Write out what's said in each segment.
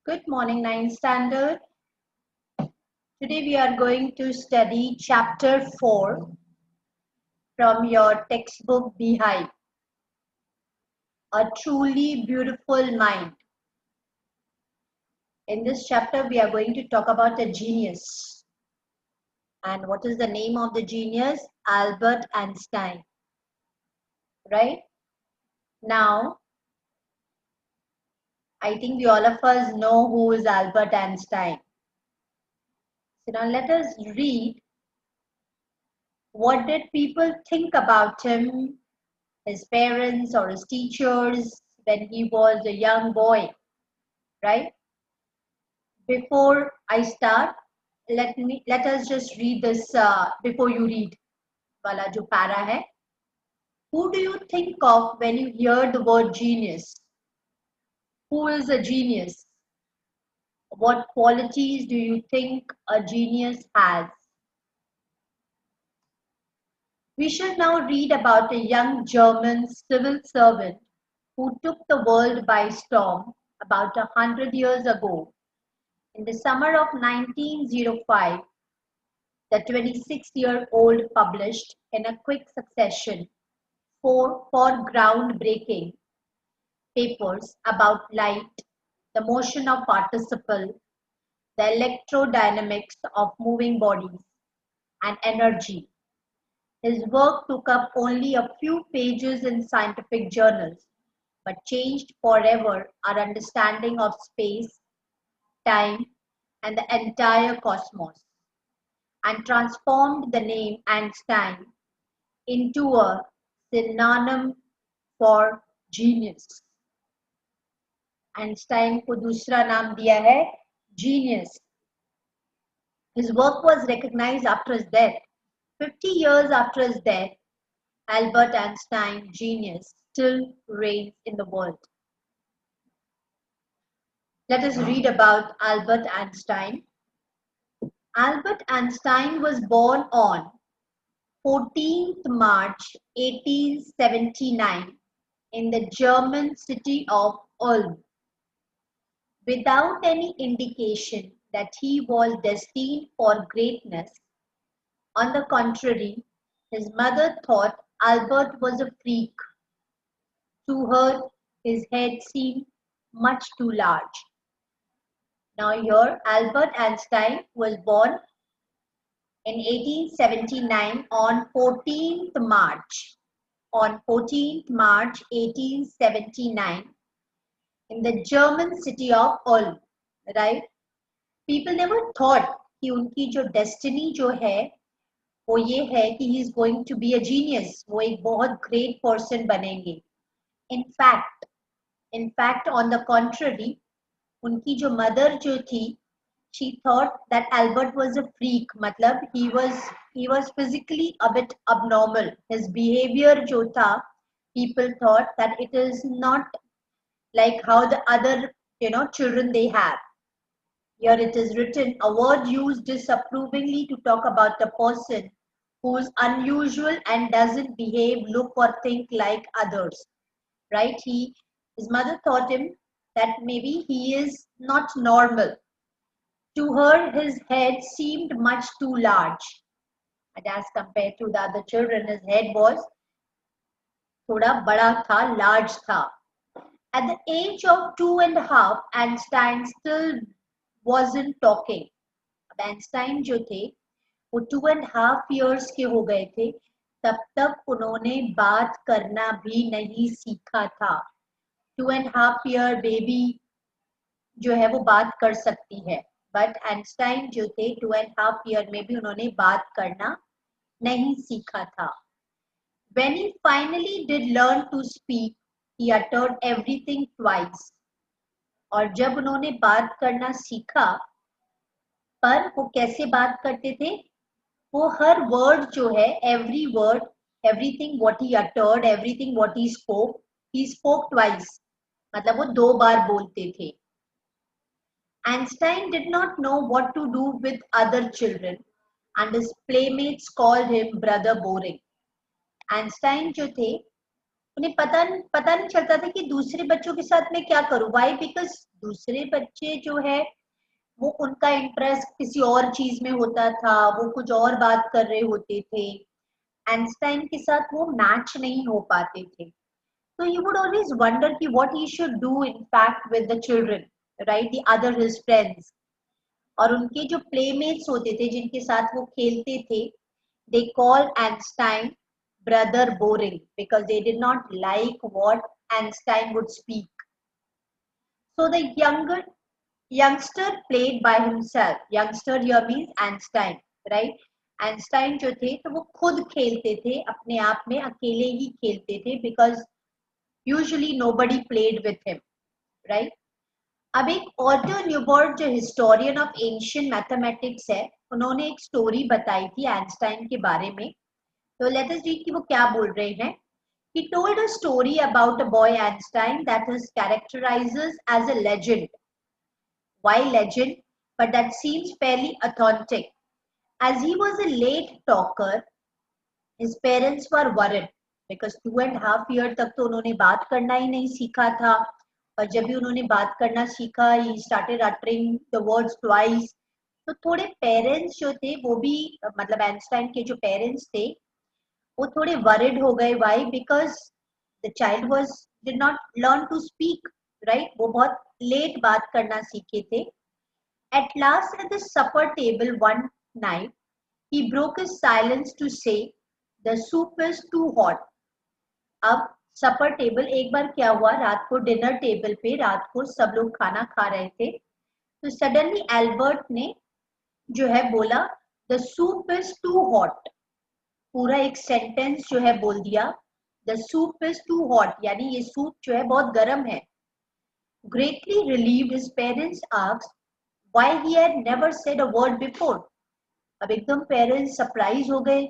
Good morning, 9th standard. Today we are going to study chapter 4 from your textbook Beehive, A Truly Beautiful Mind. In this chapter, we are going to talk about a genius. And what is the name of the genius? Albert Einstein. Right? Now, I think we all of us know who is Albert Einstein. So now let us read what did people think about him, his parents or his teachers when he was a young boy, right? Before I start, let us just read this before you read wala jo para hai. Who do you think of when you hear the word genius? Who is a genius? What qualities do you think a genius has? We shall now read about a young German civil servant who took the world by storm about 100 years ago. In the summer of 1905, the 26-year-old published in a quick succession four groundbreaking papers about light, the motion of participle, the electrodynamics of moving bodies, and energy. His work took up only a few pages in scientific journals, but changed forever our understanding of space, time, and the entire cosmos, and transformed the name Einstein into a synonym for genius. Einstein को दूसरा नाम दिया है genius. His work was recognized after his death. 50 years after his death, Albert Einstein genius still reigns in the world. Let us read about Albert Einstein. Albert Einstein was born on 14th March 1879 in the German city of Ulm, without any indication that he was destined for greatness. On the contrary, his mother thought Albert was a freak. To her, his head seemed much too large. Now here, Albert Einstein was born in 1879 on 14th March. On 14th March 1879 in the German city of Ulm, right? People never thought कि उनकी जो destiny जो है वो ये है कि he is going to be a genius, वो एक बहुत great person बनेंगे. In fact, on the contrary, उनकी जो mother जो थी, she thought that Albert was a freak. मतलब he was physically a bit abnormal. His behavior जो था, people thought that it is not like how the other children they have. Here it is written, a word used disapprovingly to talk about a person who is unusual and doesn't behave, look or think like others. Right? His mother thought him that maybe he is not normal. To her, his head seemed much too large. And as compared to the other children, his head was thoda bada tha, large tha. At the age of 2.5, Einstein still wasn't talking. अब Einstein जो थे वो 2.5 years के हो गए थे, तब तक उन्होंने बात करना भी नहीं सीखा था. 2.5 year बेबी जो है वो बात कर सकती है, बट आइंस्टाइन जो थे 2.5 year में भी उन्होंने बात करना नहीं सीखा था. When he finally did learn to speak, he uttered everything twice. और जब उन्होंने बात करना सीखा, पर वो कैसे बात करते थे, वो हर वर्ड जो है, every word, everything what he uttered, everything what he spoke twice. मतलब वो 2 बार बोलते थे. Einstein did not know what to do with other children and his playmates called him brother boring. Einstein जो थे उन्हें पता नहीं चलता था कि दूसरे बच्चों के साथ मैं क्या करूं. वाई? बिकॉज दूसरे बच्चे जो है वो उनका इंटरेस्ट किसी और चीज में होता था, वो कुछ और बात कर रहे होते थे. आइंस्टाइन के साथ वो मैच नहीं हो पाते थे. So he would always wonder कि what he should do in fact with the children, right? The other his friends. और उनके जो playmates होते थे जिनके साथ वो खेलते थे, they called Einstein brother boring because they did not like what Einstein would speak. So the youngster played by himself. Youngster here means Einstein, right? Einstein जो थे तो वो खुद खेलते थे, अपने आप में अकेले ही खेलते थे because usually nobody played with him, right? अब एक ऑटो न्यूबर्ट जो हिस्टोरियन ऑफ एंशियंट मैथमेटिक्स है, उन्होंने एक स्टोरी बताई थी आइंस्टाइन के बारे में. तो लेट अस रीड कि वो क्या बोल रहे हैं. He told a story about a boy Einstein that is characterizes as a legend. Why legend? But that seems fairly authentic. As he was a late talker, his parents were worried because 2.5 years तक तो उन्होंने बात करना ही नहीं सीखा था. और जब भी उन्होंने बात करना सीखा, he started uttering the words twice. तो थोड़े पेरेंट्स जो थे वो भी, मतलब आइंस्टाइन के जो पेरेंट्स थे वो थोड़े वरिड हो गए. Why? Because the child was did not learn to speak, right? वो बहुत लेट बात करना सीखे थे. At last at the supper table one night he broke his silence to say the soup is too hot. अब सपर table, एक बार क्या हुआ, रात को डिनर टेबल पे रात को सब लोग खाना खा रहे थे, तो सडनली एल्बर्ट ने जो है बोला the soup is too hot. पूरा एक सेंटेंस जो है बोल दिया, the soup is too hot, यानी ये सूप जो है बहुत गर्म है. Greatly relieved, his parents asked why he had never said a word before. अब एकदम पेरेंट्स सरप्राइज हो गए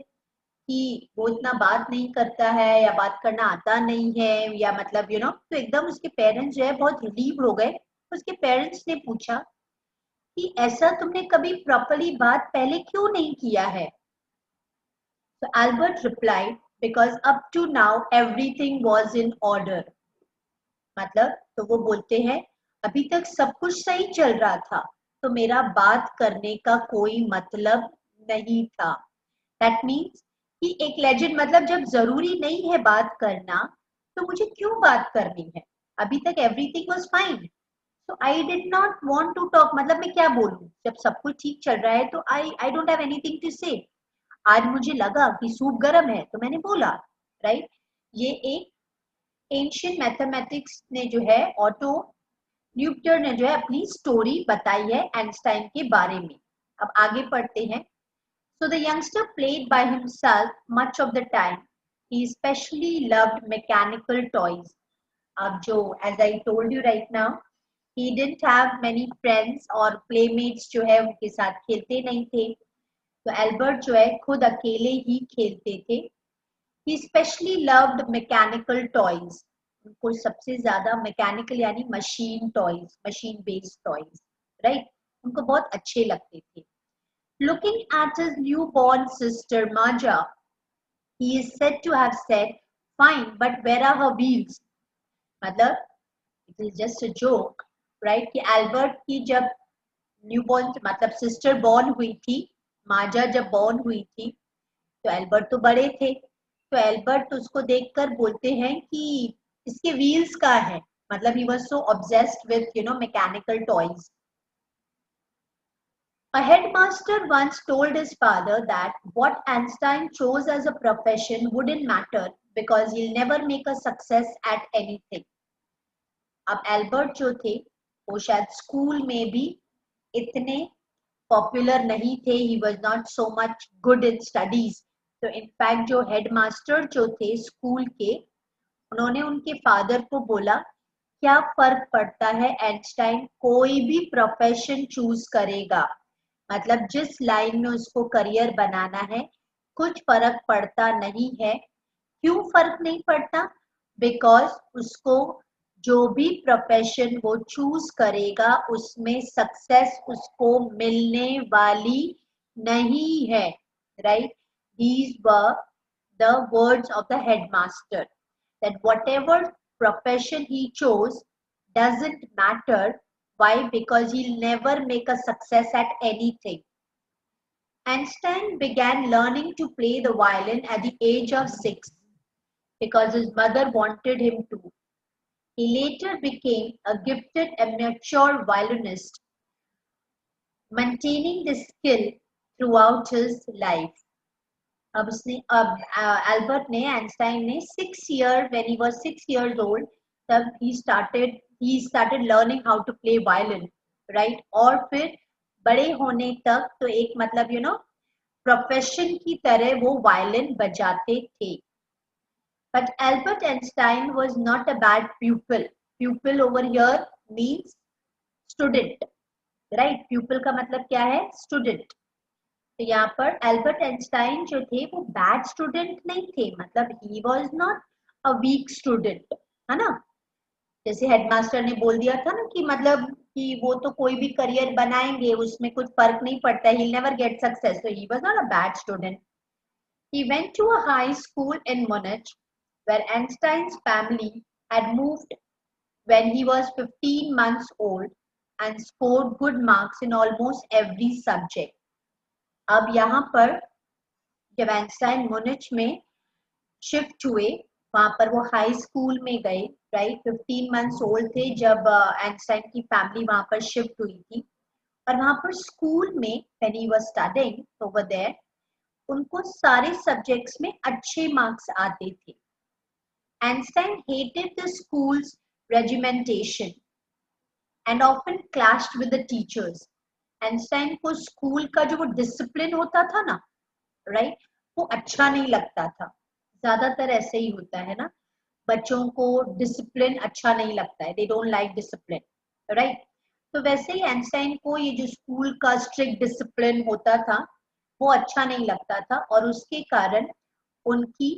कि वो इतना बात नहीं करता है या बात करना आता नहीं है, या मतलब तो एकदम उसके पेरेंट्स जो है बहुत रिलीव हो गए. उसके पेरेंट्स ने पूछा कि ऐसा तुमने कभी प्रॉपरली बात पहले क्यों नहीं किया है. So Albert replied, because up to now everything was in order. मतलब तो वो बोलते हैं अभी तक सब कुछ सही चल रहा था, तो मेरा बात करने का कोई मतलब नहीं था. That means कि एक लेजेंड, मतलब जब जरूरी नहीं है बात करना तो मुझे क्यों बात करनी है, अभी तक everything was fine. So I did not want to talk, मतलब मैं क्या बोलूं जब सब कुछ ठीक चल रहा है, तो I don't have anything to say. आज मुझे लगा कि सूप गर्म है तो मैंने बोला, राइट? ये एक एंशियंट मैथमेटिक्स ने जो है, ऑटो न्यूटन ने जो है अपनी स्टोरी बताई है आइंस्टाइन के बारे में. अब आगे पढ़ते हैं. So the youngster played by himself much of the time. He especially loved mechanical toys. अब जो, as I told you right now, he didn't have many friends और playmates जो है उनके साथ खेलते नहीं थे. तो एल्बर्ट जो है खुद अकेले ही खेलते थे. He especially loved mechanical toys. उनको सबसे ज्यादा मैकेनिकल यानी machine toys, machine based toys, right, उनको बहुत अच्छे लगते थे. Looking at his newborn sister Maja, he is said to have said, "Fine, but where are her wheels?" मतलब it is just a joke, right? कि Albert की जब newborn, मतलब सिस्टर बॉर्न हुई थी, माजा जब बॉर्न हुई थी, तो एल्बर्ट तो बड़े थे, तो एल्बर्ट उसको देखकर बोलते हैं कि इसके व्हील्स कहाँ है. मतलब he was so obsessed with mechanical toys. A headmaster once told his father that what Einstein chose as a profession wouldn't matter because he'll never make a success at anything. अब Albert जो थे वो शायद school में भी इतने popular नहीं थे. He was not so much good in studies. तो इनफैक्ट जो हेडमास्टर जो थे स्कूल के, उन्होंने उनके फादर को बोला क्या फर्क पड़ता है, आइंस्टाइन कोई भी प्रोफेशन चूज करेगा, मतलब जिस लाइन में उसको करियर बनाना है, कुछ फर्क पड़ता नहीं है. क्यों फर्क नहीं पड़ता? बिकॉज उसको जो भी प्रोफेशन वो चूज करेगा उसमें सक्सेस उसको मिलने वाली नहीं है, right? These were the words of the headmaster. that whatever profession he chose doesn't matter. Why? Because he'll never make a success at anything. Einstein began learning to play the violin at the age of 6 because his mother wanted him to. He later became a gifted amateur violinist, maintaining the skill throughout his life. अब Albert ने Einstein ने 6 year when he was 6 years old तब he started learning how to play violin, right? और फिर बड़े होने तक तो एक मतलब प्रोफेशन की तरह वो वायलिन बजाते थे. But Albert Einstein was not a bad pupil. Pupil over here means student, right? Pupil का मतलब क्या है? Student. तो यहाँ पर एल्बर्ट आइंस्टाइन जो थे वो बैड स्टूडेंट नहीं थे, मतलब he was not a weak student, है ना? जैसे हेडमास्टर ने बोल दिया था ना कि मतलब कि वो तो कोई भी करियर बनाएंगे उसमें कुछ फर्क नहीं पड़ता, he never get success. So he was not a bad student. He went to a high school in Munich where Einstein's family had moved when he was 15 months old and scored good marks in almost every subject. अब यहाँ पर जब Einstein मुनिच में shift हुए, वहां पर वो high school में गए, राइट? 15 मंथ्स ओल्ड थे जब आइंस्टाइन की फैमिली वहां पर शिफ्ट हुई थी. और वहां पर स्कूल में when he was studying over there, उनको सारे सब्जेक्ट्स में अच्छे मार्क्स आते थे. Einstein hated the school's regimentation and often clashed with the teachers. Einstein को स्कूल का जो वो डिसिप्लिन होता था ना, राइट, वो अच्छा नहीं लगता था. ज्यादातर ऐसे ही होता है ना, बच्चों को डिसिप्लिन अच्छा नहीं लगता है, they don't like discipline, right? तो वैसे ही आइंस्टाइन को ये जो स्कूल का स्ट्रिक्ट डिसिप्लिन होता था वो अच्छा नहीं लगता था, और उसके कारण उनकी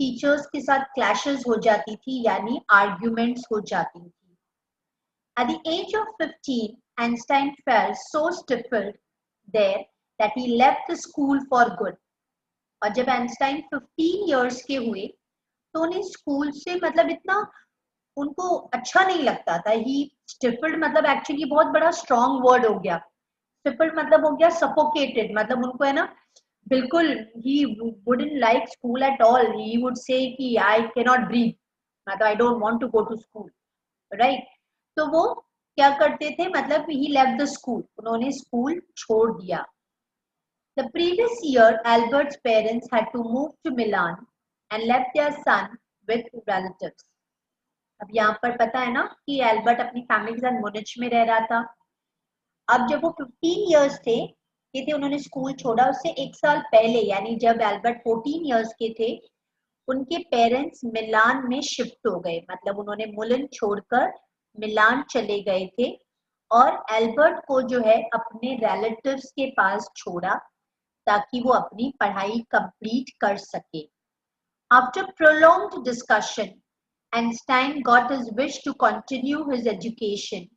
टीचर्स के साथ क्लैशेस हो जाती थी, यानी आर्ग्यूमेंट्स हो जाती थी. At the age of 15, Einstein felt so stifled there that he left the school for good. और जब आइंस्टाइन 15 years के हुए तो उन्हें स्कूल से मतलब इतना उनको अच्छा नहीं लगता था. ही स्टिफल्ड मतलब एक्चुअली बहुत बड़ा स्ट्रॉन्ग वर्ड हो गया. स्टिफल्ड मतलब हो गया सफोकेटेड, मतलब उनको है ना बिल्कुल ही wouldn't like school at all. He would say कि आई कैन नॉट ब्रीथ, मतलब I don't want to go to school, right? तो वो क्या करते थे, मतलब ही लेफ्ट द स्कूल, उन्होंने स्कूल छोड़ दिया. The previous year, Albert's parents had to move to Milan and left their son with relatives. अब यहाँ पर पता है ना कि एल्बर्ट अपनी फैमिली के साथ मुनिच में रह रहा था. अब जब वो 15 years थे, ये थे, उन्होंने स्कूल छोड़ा. उससे 1 साल पहले यानी जब एल्बर्ट 14 years के थे, उनके पेरेंट्स मिलान में शिफ्ट हो गए, मतलब उन्होंने मुलन छोड़कर मिलान चले गए थे और एल्बर्ट को जो है अपने रिलेटिव्स के पास छोड़ा ताकि वो अपनी पढ़ाई कंप्लीट कर सके. After prolonged discussion, Einstein got his wish to continue his education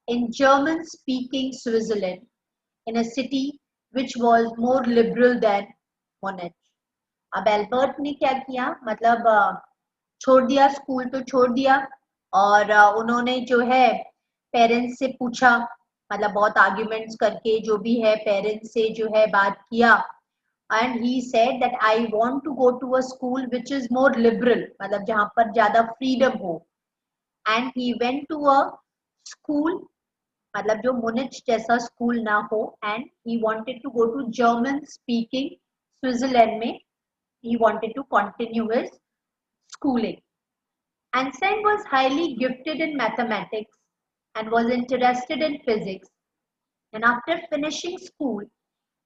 in German-speaking Switzerland, in a city which was more liberal than Munich. अब एल्बर्ट ने क्या किया, मतलब छोड़ दिया, स्कूल तो छोड़ दिया, और उन्होंने जो है पेरेंट्स से पूछा, मतलब बहुत आर्ग्यूमेंट्स करके जो भी है पेरेंट्स से जो है बात किया. And he said that I want to go to a school which is more liberal, मतलब जहां पर ज्यादा फ्रीडम हो. And he went to a school, मतलब जो मुनिच जैसा स्कूल ना हो, and he wanted to go to German speaking Switzerland में. He wanted to continue his schooling. Einstein was highly gifted in mathematics and was interested in physics. And after finishing school,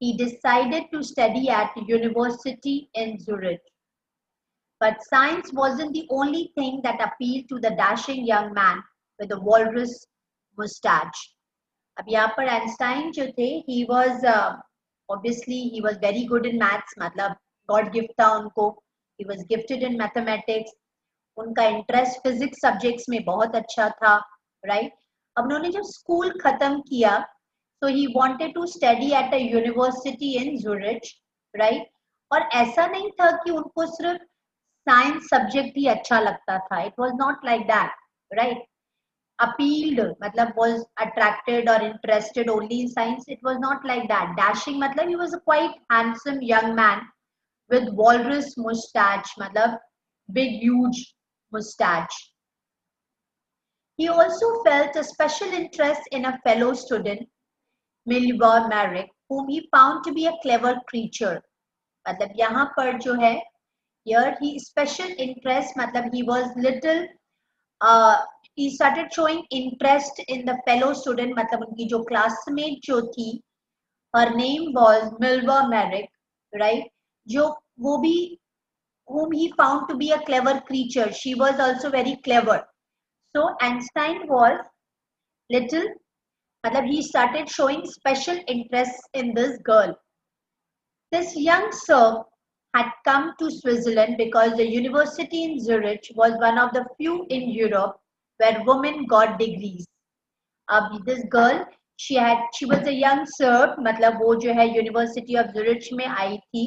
he decided to study at university in Zurich. But science wasn't the only thing that appealed to the dashing young man with a walrus mustache. अब यहाँ पर Einstein जो थे, he was obviously he was very good in maths, मतलब God gift था उनको. He was gifted in mathematics. उनका interest physics subjects में बहुत अच्छा था, राइट? अब उन्होंने जब स्कूल खत्म किया, so he wanted to study at a university in Zurich, right? और ऐसा नहीं था कि उनको सिर्फ साइंस सब्जेक्ट ही अच्छा लगता था. It was not like that, right? appealed मतलब was attracted or interested only in science. It was not like that. Dashing मतलब he was a quite handsome young man with walrus mustache मतलब big huge mustache. He also felt a special interest in a fellow student, Milvar Merrick, whom he found to be a clever creature. मतलब यहाँ पर जो है, here he special interest मतलब he was little he started showing interest in the fellow student मतलब उनकी जो classmate जो थी, her name was Milva Merrick, right? जो वो भी whom he found to be a clever creature. She was also very clever. So Einstein was little मतलब he started showing special interest in this girl. This young Serb had come to Switzerland because the university in Zurich was one of the few in Europe where women got degrees. This girl, she was a young Serb, मतलब वो जो है University of Zurich में आई थी,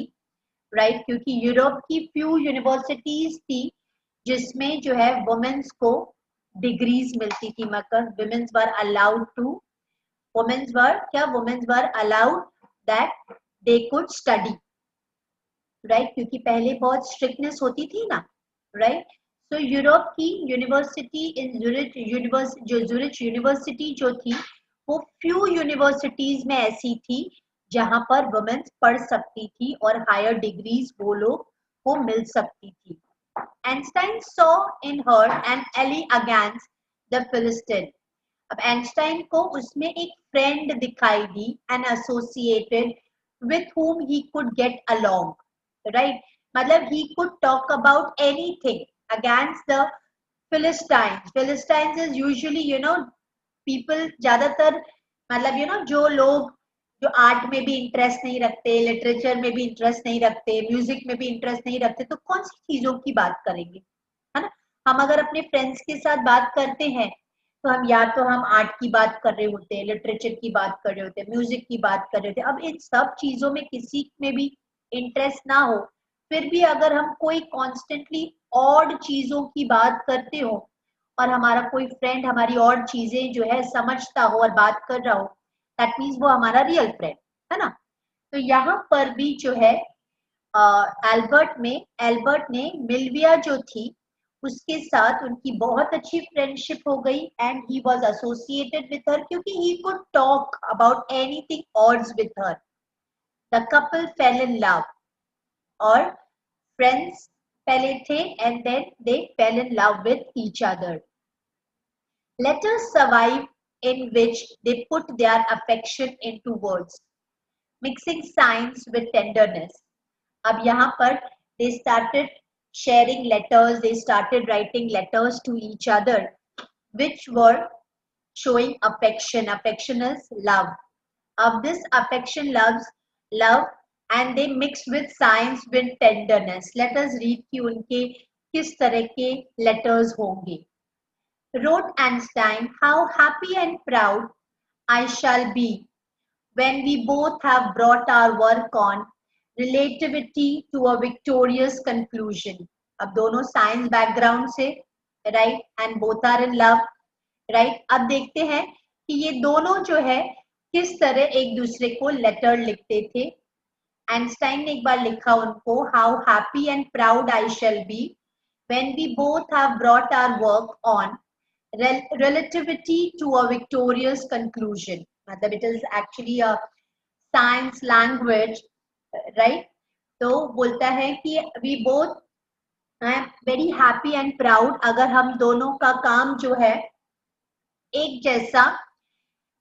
right? क्योंकि Europe की few universities थी जिसमें जो है women's को degrees मिलती थी, मतलब women's were allowed to, women's were allowed that they could study, right? क्योंकि पहले बहुत स्ट्रिक्टनेस होती थी ना, राइट? तो यूरोप की यूनिवर्सिटी इन जुरिच यूनिवर्सिटी जो थी वो फ्यू यूनिवर्सिटीज में ऐसी थी जहां पर वुमेन्स पढ़ सकती थी और हायर डिग्रीज वो लोग को मिल सकती थी. Einstein saw in her an ally against the Philistine. अब आइंस्टाइन को उसमें एक फ्रेंड दिखाई दी, an associated with whom he could get along, right? मतलब he could talk about anything against the Philistines. Philistines is usually, you know, people ज्यादातर मतलब जो लोग जो आर्ट में भी इंटरेस्ट नहीं रखते, लिटरेचर में भी इंटरेस्ट नहीं रखते, म्यूजिक में भी इंटरेस्ट नहीं रखते, तो कौन सी चीजों की बात करेंगे, है ना? हम अगर अपने फ्रेंड्स के साथ बात करते हैं तो हम या तो हम आर्ट की बात कर रहे होते हैं, लिटरेचर की बात कर रहे होते हैं, म्यूजिक की बात कर रहे होते हैं. अब इन सब चीजों में किसी में भी इंटरेस्ट ना हो, फिर भी अगर हम कोई कॉन्स्टेंटली ऑड चीजों की बात करते हो और हमारा कोई फ्रेंड हमारी और चीजें जो है समझता हो और बात कर रहा हो, दैट मीन्स वो हमारा रियल फ्रेंड है ना. तो यहाँ पर भी जो है एल्बर्ट ने मिल्विया जो थी उसके साथ उनकी बहुत अच्छी फ्रेंडशिप हो गई and he was associated with her क्योंकि he could talk about anything odds with her. The couple fell in love, और फ्रेंड्स पहले थे and then they fell in love with each other. Letters survive in which they put their affection into words, mixing science with tenderness. अब यहाँ पर they started sharing letters, they started writing letters to each other, which were showing affection. Affection is love. Of this affection loves love, and they mixed with science with tenderness. Let us read कि उनके किस तरह के letters होंगे. Wrote Einstein, how happy and proud I shall be when we both have brought our work on relativity to a victorious conclusion. अब दोनों science background से, right, and both are in love, right. अब देखते हैं कि ये दोनों जो है किस तरह एक दूसरे को लेटर लिखते थे. आइंस्टाइन ने एक बार लिखा उनको, how happy and proud I shall be when we both have brought our work on relativity to a victorious conclusion. मतलब it is actually a science language, right? तो बोलता है कि we both are very happy and proud अगर हम दोनों का काम जो है एक जैसा,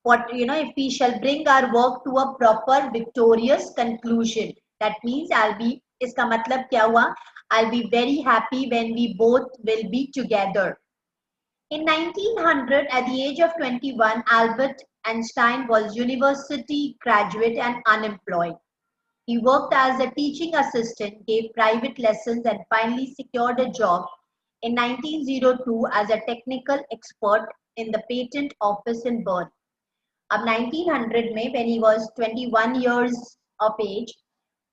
what if we shall bring our work to a proper victorious conclusion, that means I'll be, इसका मतलब क्या हुआ, I'll be very happy when we both will be together. In 1900, at the age of 21, Albert Einstein was university graduate and unemployed. He worked as a teaching assistant, gave private lessons, and finally secured a job in 1902 as a technical expert in the patent office in Bern. अब 1900 में when he was 21 years of age,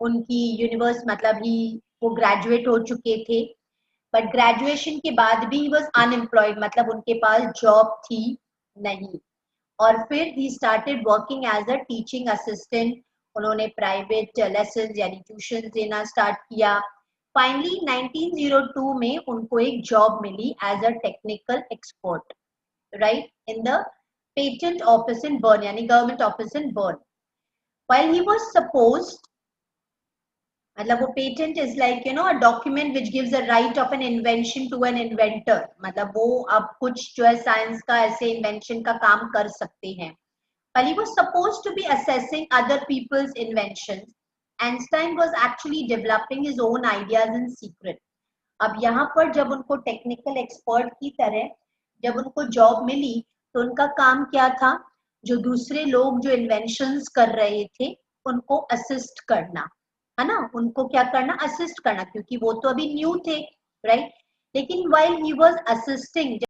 उनकी universe मतलब ही वो graduate हो चुके थे but graduation के बाद भी ही वॉज अनएम्प्लॉयड, मतलब उनके पास जॉब थी नहीं। और फिर ही started working as a teaching assistant, उन्होंने प्राइवेट लेसन यानी ट्यूशन देना स्टार्ट किया। फाइनली 1902 में उनको एक जॉब मिली as a technical expert, right, in the patent office in Bern, यानी government office in Bern. while he was supposed, मतलब वो patent is like you know a document which gives a right of an invention to an inventor, मतलब वो अब कुछ जो है science का ऐसे इन्वेंशन का काम कर सकते हैं। while he was supposed to be assessing other people's inventions, Einstein was actually developing his own ideas in secret. अब यहाँ पर जब उनको टेक्निकल एक्सपर्ट की तरह जब उनको जॉब मिली, तो उनका काम क्या था, जो दूसरे लोग जो इन्वेंशंस कर रहे थे उनको असिस्ट करना, है ना, उनको क्या करना, असिस्ट करना, क्योंकि वो तो अभी न्यू थे, राइट। लेकिन while he was assisting,